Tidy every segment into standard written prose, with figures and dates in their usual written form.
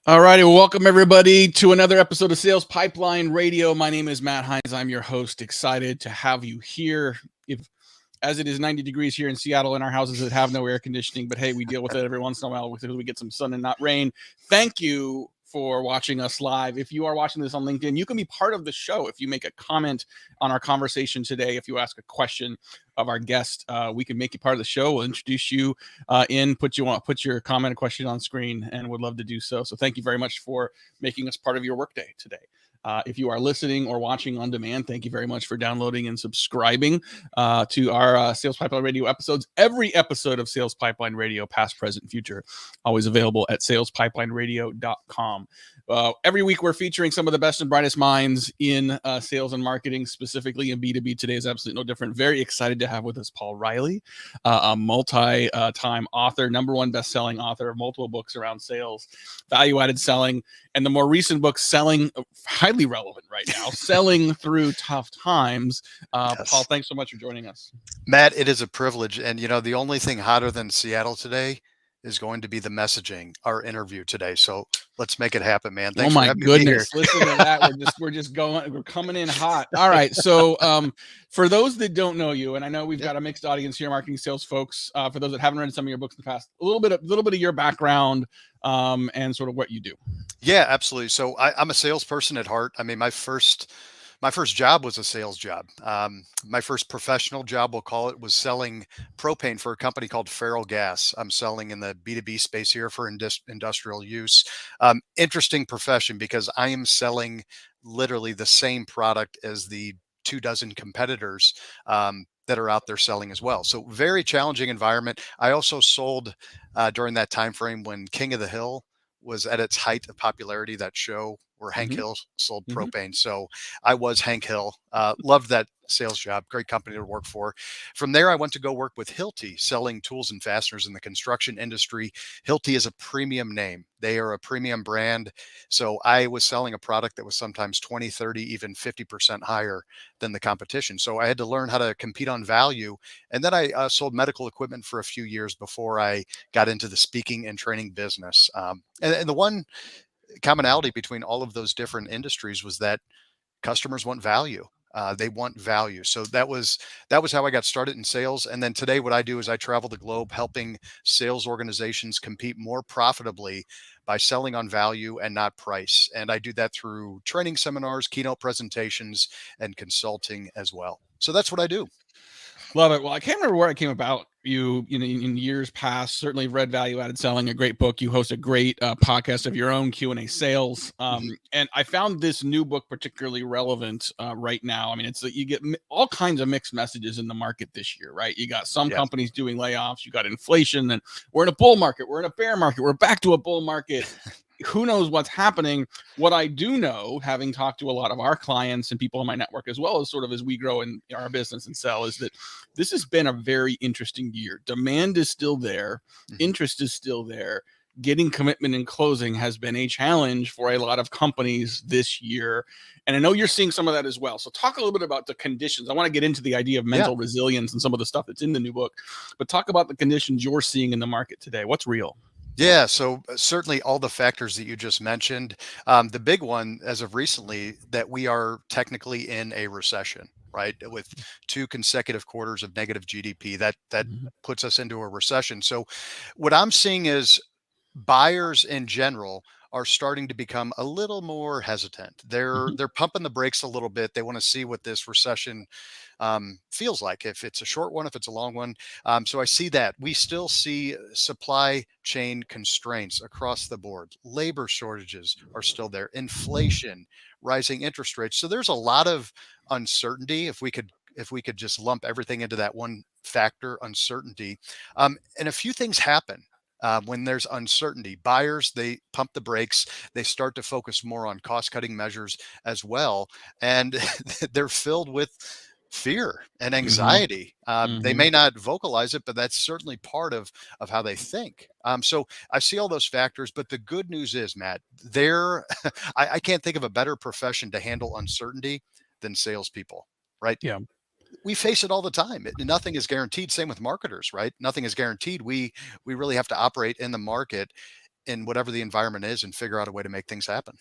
All righty, well, welcome everybody to another episode of Sales Pipeline Radio. My name is Matt Heinz. I'm your host. Excited to have you here. As it is 90 degrees here in Seattle in our houses that have no air conditioning, but hey, we deal with it every once in a while because we get some sun and not rain. Thank you for watching us live. If you are watching this on LinkedIn, you can be part of the show. If you make a comment on our conversation today, if you ask a question of our guest, we can make you part of the show. We'll introduce you put your comment and question on screen, and would love to do so. So thank you very much for making us part of your workday today. If you are listening or watching on demand, thank you very much for downloading and subscribing to our Sales Pipeline Radio episodes. Every episode of Sales Pipeline Radio, past, present, future, always available at salespipelineradio.com. Every week, we're featuring some of the best and brightest minds in sales and marketing, specifically in B2B. Today is absolutely no different. Very excited to have with us Paul Reilly, a multi-time author, #1 best-selling author of multiple books around sales, value-added selling, and the more recent book, Selling, highly relevant right now, Selling Through Tough Times. Yes. Paul, thanks so much for joining us. Matt, it is a privilege. And, the only thing hotter than Seattle today is going to be the messaging, our interview today. So let's make it happen, man. Thanks oh my for having goodness! me here. Listen to that. We're coming in hot. All right. So for those that don't know you, and I know we've got a mixed audience here, marketing sales folks. For those that haven't read some of your books in the past, a little bit of your background and sort of what you do. Yeah, absolutely. So I'm a salesperson at heart. I mean, my first job was a sales job. My first professional job, we'll call it, was selling propane for a company called Feral Gas. I'm selling in the B2B space here for industrial use. Interesting profession because I am selling literally the same product as the 24 competitors that are out there selling as well. So very challenging environment. I also sold during that time frame when King of the Hill was at its height of popularity, that show where Hank Hill sold propane. So I was Hank Hill. Loved that sales job. Great company to work for. From there, I went to go work with Hilti, selling tools and fasteners in the construction industry. Hilti is a premium name. They are a premium brand. So I was selling a product that was sometimes 20, 30, even 50% higher than the competition. So I had to learn how to compete on value. And then I sold medical equipment for a few years before I got into the speaking and training business. And the one commonality between all of those different industries was that customers want value. They want value. So that was how I got started in sales. And then today, what I do is I travel the globe helping sales organizations compete more profitably by selling on value and not price. And I do that through training seminars, keynote presentations, and consulting as well. So that's what I do. Love it. Well, I can't remember where I came about you in years past. Certainly read Value Added Selling, a great book. You host a great podcast of your own, Q&A Sales. And I found this new book particularly relevant right now. I mean, you get all kinds of mixed messages in the market this year, right? You got some companies doing layoffs. You got inflation, and we're in a bull market. We're in a bear market. We're back to a bull market. Who knows what's happening? What I do know, having talked to a lot of our clients and people in my network, as well as sort of as we grow in our business and sell, is that this has been a very interesting year. Demand is still there. Interest is still there. Getting commitment and closing has been a challenge for a lot of companies this year. And I know you're seeing some of that as well. So talk a little bit about the conditions. I want to get into the idea of mental resilience and some of the stuff that's in the new book, but talk about the conditions you're seeing in the market today. What's real? Yeah, so certainly all the factors that you just mentioned. The big one as of recently that we are technically in a recession, right? With 2 consecutive quarters of negative GDP, that puts us into a recession. So what I'm seeing is buyers in general are starting to become a little more hesitant. They're pumping the brakes a little bit. They want to see what this recession feels like, if it's a short one, if it's a long one. So I see that. We still see supply chain constraints across the board. Labor shortages are still there. Inflation, rising interest rates. So there's a lot of uncertainty. If we could just lump everything into that one factor, uncertainty, and a few things happen. When there's uncertainty, buyers, they pump the brakes. They start to focus more on cost cutting measures as well. And they're filled with fear and anxiety. They may not vocalize it, but that's certainly part of how they think. So I see all those factors, but the good news is, Matt, I can't think of a better profession to handle uncertainty than salespeople, right? Yeah. We face it all the time. Nothing is guaranteed. Same with marketers, right? Nothing is guaranteed. We really have to operate in the market. in whatever the environment is and figure out a way to make things happen.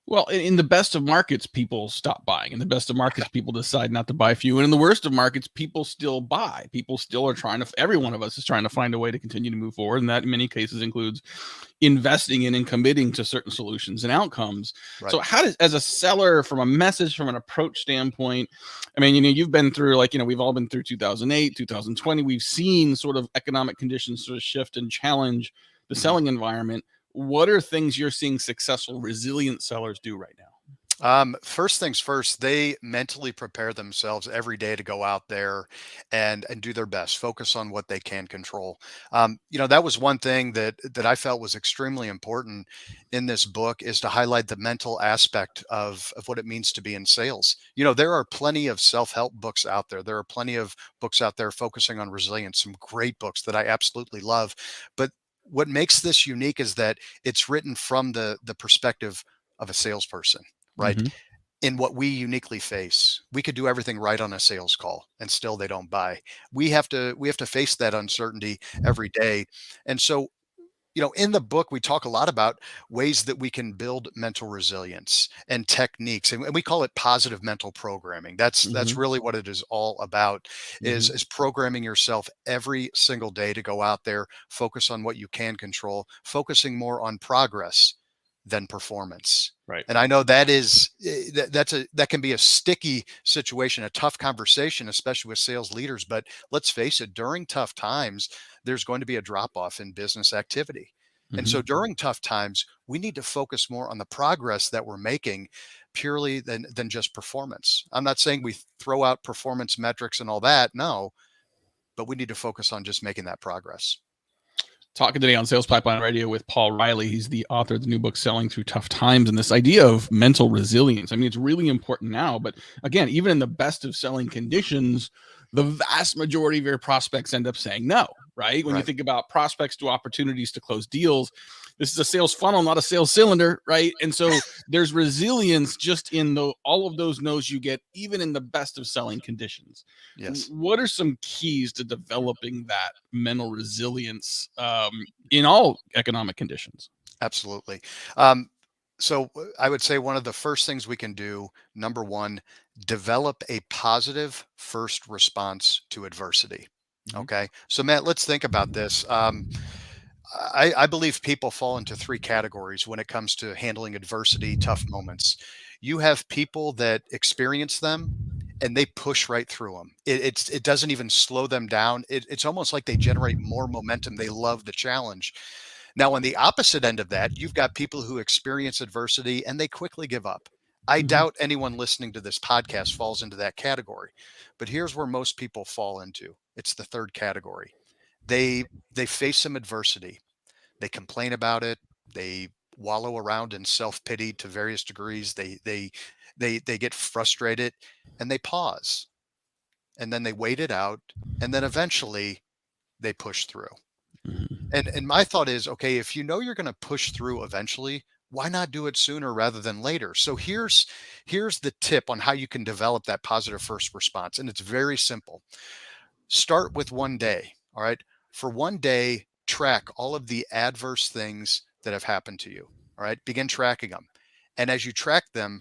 Well, in the best of markets, people stop buying. In the best of markets, people decide not to buy few. And in the worst of markets, people still buy. People still are trying to, every one of us is trying to find a way to continue to move forward. And that in many cases includes investing in and committing to certain solutions and outcomes. Right. So how does, as a seller, from a message, from an approach standpoint, I mean, you've been through, like, we've all been through 2008, 2020. We've seen sort of economic conditions sort of shift and challenge the selling environment. What are things you're seeing successful, resilient sellers do right now? First things first, they mentally prepare themselves every day to go out there and do their best, focus on what they can control. That was one thing that I felt was extremely important in this book, is to highlight the mental aspect of what it means to be in sales. There are plenty of self-help books out there. There are plenty of books out there focusing on resilience, some great books that I absolutely love. But what makes this unique is that it's written from the perspective of a salesperson, right? Mm-hmm. In what we uniquely face. We could do everything right on a sales call and still they don't buy. We have to face that uncertainty every day. And so, in the book, we talk a lot about ways that we can build mental resilience and techniques, and we call it positive mental programming. That's really what it is all about, is programming yourself every single day to go out there, focus on what you can control, focusing more on progress than performance. Right. And I know that is that can be a sticky situation, a tough conversation, especially with sales leaders. But let's face it, during tough times, there's going to be a drop off in business activity. And so during tough times, we need to focus more on the progress that we're making purely than just performance. I'm not saying we throw out performance metrics and all that. No, but we need to focus on just making that progress. Talking today on Sales Pipeline Radio with Paul Reilly. He's the author of the new book, Selling Through Tough Times, and this idea of mental resilience. I mean, it's really important now, but again, even in the best of selling conditions, the vast majority of your prospects end up saying no, right? When you think about prospects to opportunities to close deals, this is a sales funnel, not a sales cylinder, right? And so there's resilience just in all of those no's you get, even in the best of selling conditions. Yes. What are some keys to developing that mental resilience in all economic conditions? Absolutely. So I would say one of the first things we can do, number one, develop a positive first response to adversity. Okay. So Matt, let's think about this. I believe people fall into three categories when it comes to handling adversity, tough moments. You have people that experience them and they push right through them. It doesn't even slow them down. It's almost like they generate more momentum. They love the challenge. Now, on the opposite end of that, you've got people who experience adversity and they quickly give up. I doubt anyone listening to this podcast falls into that category. But here's where most people fall into. It's the third category. They face some adversity. They complain about it. They wallow around in self-pity to various degrees. They get frustrated and they pause. And then they wait it out. And then eventually they push through. And my thought is, okay, if you know you're going to push through eventually, why not do it sooner rather than later? So here's the tip on how you can develop that positive first response. And it's very simple. Start with one day. All right. For one day, track all of the adverse things that have happened to you. All right. Begin tracking them. And as you track them,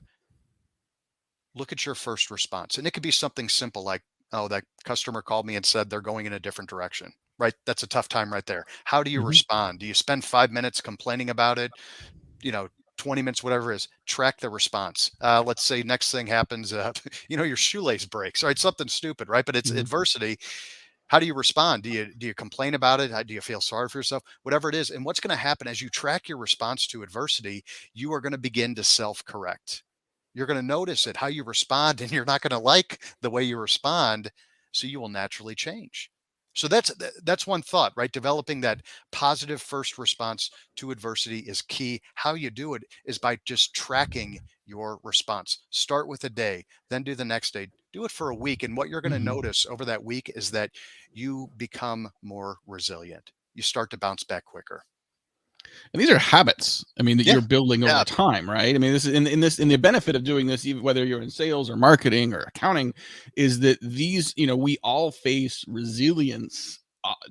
look at your first response. And it could be something simple like, oh, that customer called me and said they're going in a different direction. Right. That's a tough time right there. How do you respond? Do you spend 5 minutes complaining about it? 20 minutes, whatever it is, track the response. Let's say next thing happens, your shoelace breaks, right? Something stupid, right? But it's adversity. How do you respond? Do you complain about it? Do you feel sorry for yourself? Whatever it is. And what's going to happen as you track your response to adversity, you are going to begin to self-correct. You're going to notice it, how you respond, and you're not going to like the way you respond. So you will naturally change. So that's one thought, right? Developing that positive first response to adversity is key. How you do it is by just tracking your response. Start with a day, then do the next day. Do it for a week. And what you're going to notice over that week is that you become more resilient. You start to bounce back quicker. And these are habits, I mean, that you're building over time, right? I mean, this is in the benefit of doing this, even whether you're in sales or marketing or accounting, is that these, we all face resilience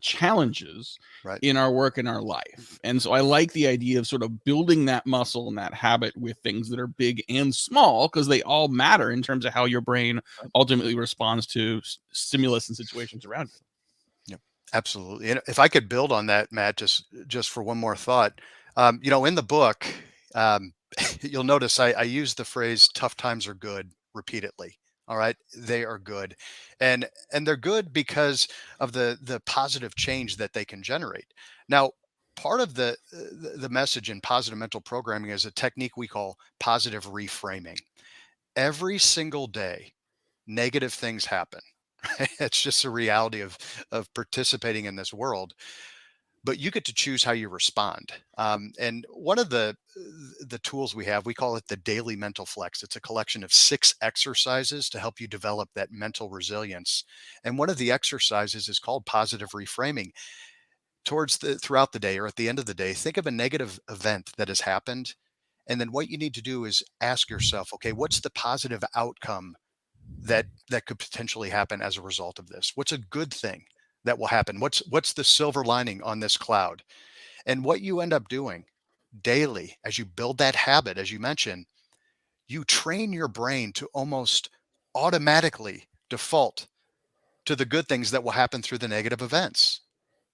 challenges Right. in our work and our life. And so I like the idea of sort of building that muscle and that habit with things that are big and small, because they all matter in terms of how your brain ultimately responds to stimulus and situations around you. Yep, absolutely. And if I could build on that, Matt, just for one more thought, in the book, um, you'll notice I use the phrase "tough times are good" repeatedly. All right, they are good, and they're good because of the positive change that they can generate. Now, part of the message in positive mental programming is a technique we call positive reframing. Every single day, negative things happen. It's just a reality of participating in this world, but you get to choose how you respond. And one of the tools we have, we call it the daily mental flex. It's a collection of 6 exercises to help you develop that mental resilience. And one of the exercises is called positive reframing. Throughout the day or at the end of the day, think of a negative event that has happened, and then what you need to do is ask yourself, okay, what's the positive outcome that could potentially happen as a result of this? What's a good thing that will happen? What's the silver lining on this cloud? And what you end up doing daily as you build that habit, as you mentioned, you train your brain to almost automatically default to the good things that will happen through the negative events.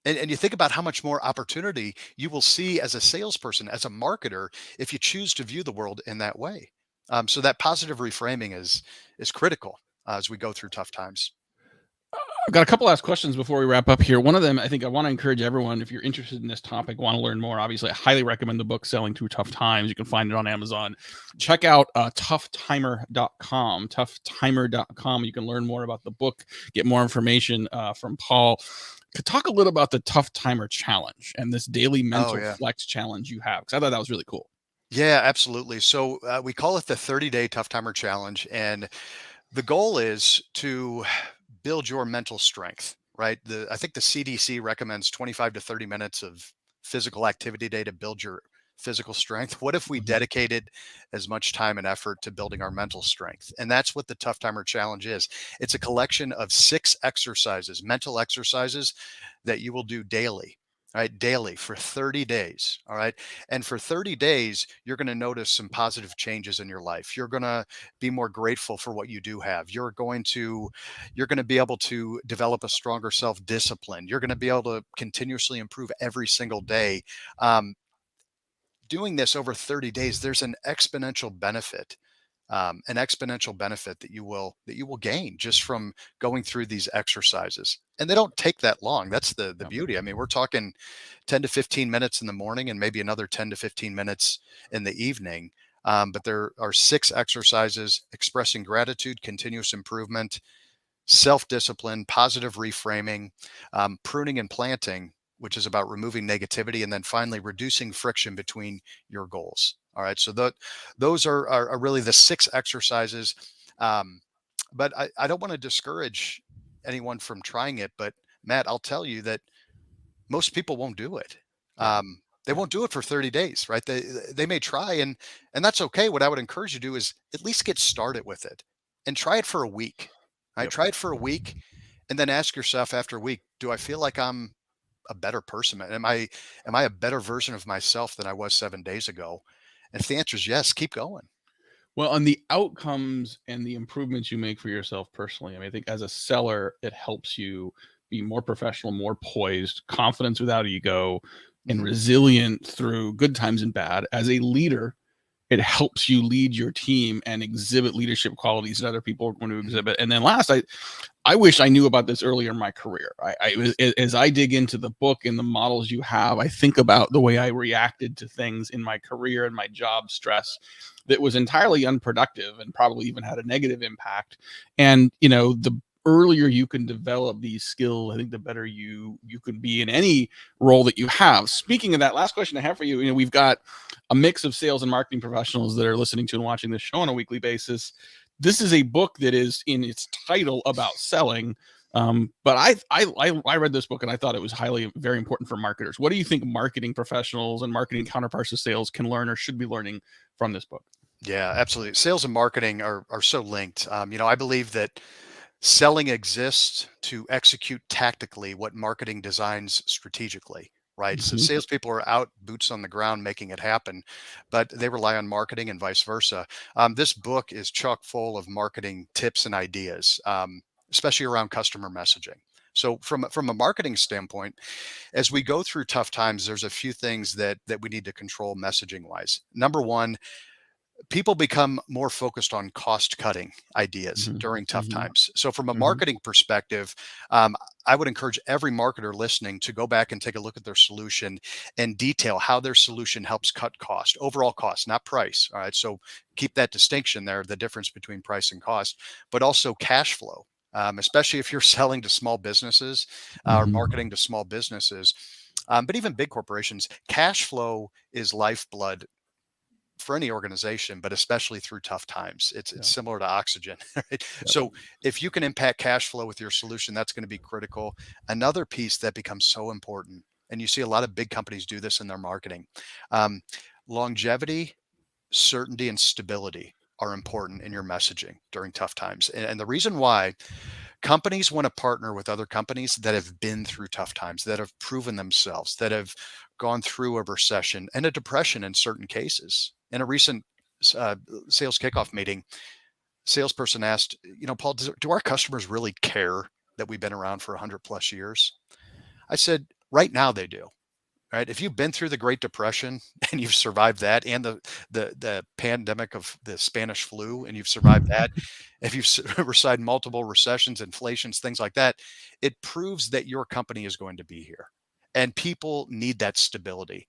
And you think about how much more opportunity you will see as a salesperson, as a marketer, if you choose to view the world in that way. So that positive reframing is critical as we go through tough times. I've got a couple last questions before we wrap up here. One of them, I think I want to encourage everyone, if you're interested in this topic, want to learn more, obviously, I highly recommend the book Selling Through Tough Times. You can find it on Amazon. Check out toughtimer.com, toughtimer.com. You can learn more about the book, get more information from Paul. Could talk a little about the Tough Timer Challenge and this daily Oh, mental yeah. flex challenge you have, because I thought that was really cool. Yeah, absolutely. So we call it the 30-day Tough Timer Challenge. And the goal is to build your mental strength, right? I think the CDC recommends 25 to 30 minutes of physical activity a day to build your physical strength. What if we Mhm. dedicated as much time and effort to building our mental strength? And that's what the Tough Timer Challenge is. It's a collection of 6 exercises, mental exercises that you will do daily. All right, daily for 30 days. All right. And for 30 days, you're going to notice some positive changes in your life. You're going to be more grateful for what you do have. You're going to be able to develop a stronger self-discipline. You're going to be able to continuously improve every single day. Um, Doing this over 30 days, there's an exponential benefit that you will gain just from going through these exercises. And they don't take that long. That's the Yeah. beauty. I mean, we're talking 10 to 15 minutes in the morning and maybe another 10 to 15 minutes in the evening. But there are 6 exercises: expressing gratitude, continuous improvement, self-discipline, positive reframing, pruning and planting, which is about removing negativity, and then finally reducing friction between your goals. All right, so those are really the 6 exercises. Um, but I don't want to discourage anyone from trying it. But Matt, I'll tell you that most people won't do it. Yeah. They Yeah. won't do it for 30 days, right? They may try, and that's okay. What I would encourage you to do is at least get started with it and try it for a week. Right? Yep. Try it for a week and then ask yourself after a week, do I feel like I'm a better person? Am I a better version of myself than I was 7 days ago? And if the answer is yes, keep going. Well, on the outcomes and the improvements you make for yourself personally, I mean, I think as a seller, it helps you be more professional, more poised, confidence without ego, and Mhm. resilient through good times and bad. As a leader, it helps you lead your team and exhibit leadership qualities that other people are going to Mhm. exhibit. And then last, I wish I knew about this earlier in my career. As I dig into the book and the models you have, I think about the way I reacted to things in my career and my job stress that was entirely unproductive and probably even had a negative impact. And the earlier you can develop these skills, I think the better you can be in any role that you have. Speaking of that, last question I have for you, we've got a mix of sales and marketing professionals that are listening to and watching this show on a weekly basis. This is a book that is in its title about selling. But I read this book and I thought it was very important for marketers. What do you think marketing professionals and marketing counterparts to sales can learn or should be learning from this book? Yeah, absolutely. Sales and marketing are so linked. I believe that Selling exists to execute tactically what marketing designs strategically, right? So Mhm. salespeople are out boots on the ground making it happen, but they rely on marketing and vice versa. This book is chock full of marketing tips and ideas, especially around customer messaging. So from a marketing standpoint, as we go through tough times, there's a few things that we need to control messaging wise. Number one, people become more focused on cost cutting ideas Mhm. during tough Mhm. times. So, from a Mhm. marketing perspective, um, I would encourage every marketer listening to go back and take a look at their solution and detail how their solution helps cut cost, overall cost, not price. All right. So, keep that distinction there, the difference between price and cost, but also cash flow. Especially if you're selling to small businesses or Mhm. marketing to small businesses, but even big corporations, cash flow is lifeblood for any organization, but especially through tough times. It's Yeah. similar to oxygen. Right? Yep. So if you can impact cash flow with your solution, that's going to be critical. Another piece that becomes so important, and you see a lot of big companies do this in their marketing, um, longevity, certainty, and stability are important in your messaging during tough times. And the reason why companies want to partner with other companies that have been through tough times, that have proven themselves, that have gone through a recession and a depression in certain cases. In a recent uh, sales kickoff meeting, salesperson asked, Paul, do our customers really care that we've been around for 100 plus years? I said, right now they do. Right. If you've been through the Great Depression and you've survived that, and the pandemic of the Spanish flu, and you've survived that, if you've survived multiple recessions, inflations, things like that, it proves that your company is going to be here. And people need that stability.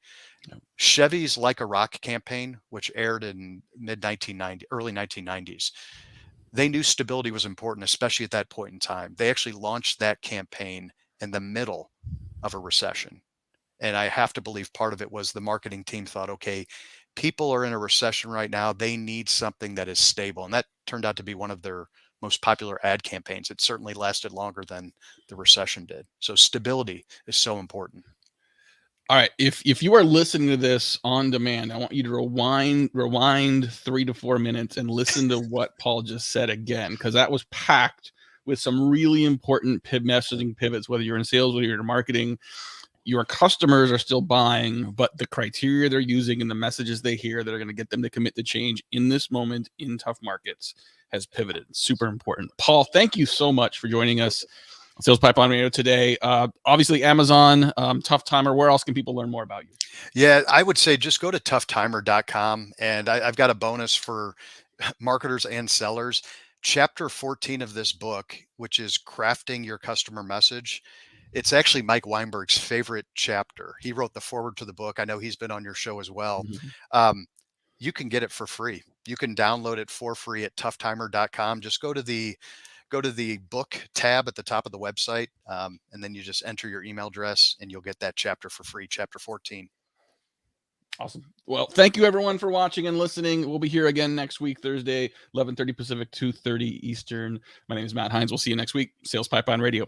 Yep. Chevy's Like a Rock campaign, which aired in mid 1990, early 1990s, they knew stability was important, especially at that point in time. They actually launched that campaign in the middle of a recession. And I have to believe part of it was the marketing team thought, okay, people are in a recession right now. They need something that is stable. And that turned out to be one of their most popular ad campaigns. It certainly lasted longer than the recession did. So stability is so important. All right. If you are listening to this on demand, I want you to rewind 3 to 4 minutes and listen to what Paul just said again, because that was packed with some really important messaging pivots, whether you're in sales, whether you're in marketing. Your customers are still buying, but the criteria they're using and the messages they hear that are going to get them to commit to change in this moment in tough markets has pivoted. Super important. Paul, thank you so much for joining us on Sales Pipeline Radio today. Obviously, Amazon, Tough Timer. Where else can people learn more about you? Yeah, I would say just go to toughtimer.com. And I've got a bonus for marketers and sellers. Chapter 14 of this book, which is crafting your customer message. It's actually Mike Weinberg's favorite chapter. He wrote the foreword to the book. I know he's been on your show as well. Mhm. Um, you can get it for free. You can download it for free at toughtimer.com. Just go to the book tab at the top of the website, and then you just enter your email address, and you'll get that chapter for free, chapter 14. Awesome. Well, thank you everyone for watching and listening. We'll be here again next week, Thursday, 11:30 Pacific, 2:30 Eastern. My name is Matt Heinz. We'll see you next week. Sales Pipeline Radio.